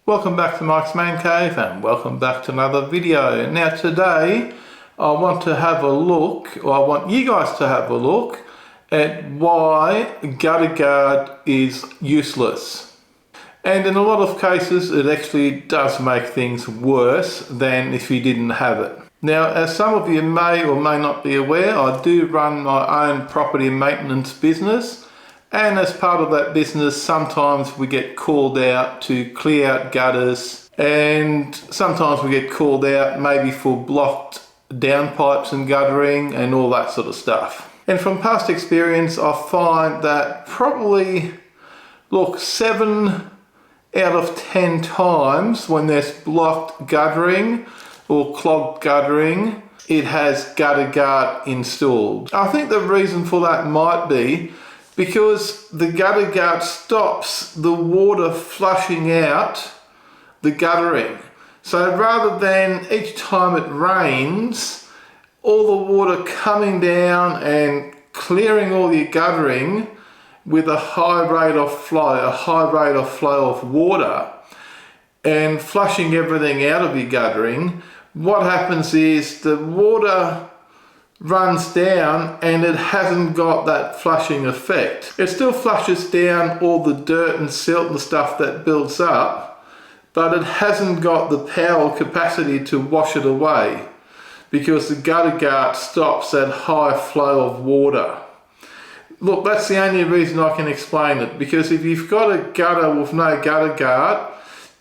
Welcome back to Mike's Man Cave and welcome back to another video. Now today I want to have a look, or I want you guys to have a look at why gutter guard is useless. And in a lot of cases it actually does make things worse than if you didn't have it. Now, as some of you may or may not be aware, I do run my own property maintenance business. And as part of that business, sometimes we get called out to clear out gutters, and sometimes we get called out maybe for blocked downpipes and guttering and all that sort of stuff. And from past experience, I find that probably, 7 out of 10 times when there's blocked guttering or clogged guttering, it has gutter guard installed. I think the reason for that might be because the gutter guard stops the water flushing out the guttering. So rather than each time it rains, all the water coming down and clearing all your guttering with a high rate of flow of water and flushing everything out of your guttering, what happens is the water runs down and it hasn't got that flushing effect. It still flushes down all the dirt and silt and stuff that builds up, but it hasn't got the power capacity to wash it away because the gutter guard stops that high flow of water. Look, that's the only reason I can explain it, because if you've got a gutter with no gutter guard,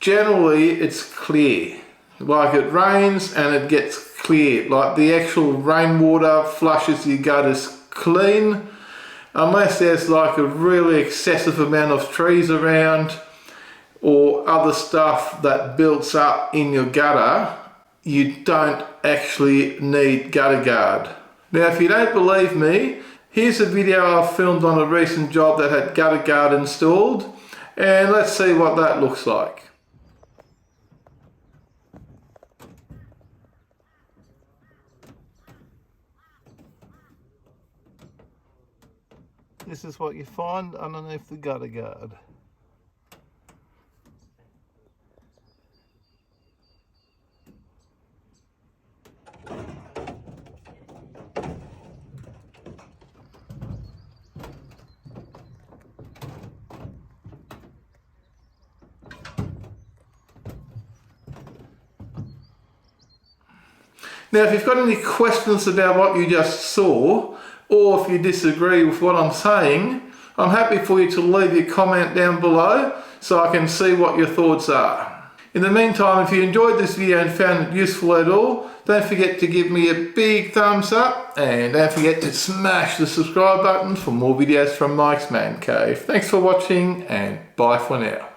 generally it's clear. Like it rains and it gets clear, like the actual rainwater flushes your gutters clean, unless there's like a really excessive amount of trees around or other stuff that builds up in your gutter. You don't actually need gutter guard. Now, if you don't believe me, here's a video I filmed on a recent job that had gutter guard installed, and let's see what that looks like. This is what you find underneath the gutter guard. Now, if you've got any questions about what you just saw, or if you disagree with what I'm saying, I'm happy for you to leave your comment down below so I can see what your thoughts are. In the meantime, if you enjoyed this video and found it useful at all, don't forget to give me a big thumbs up and don't forget to smash the subscribe button for more videos from Mike's Man Cave. Thanks for watching and bye for now.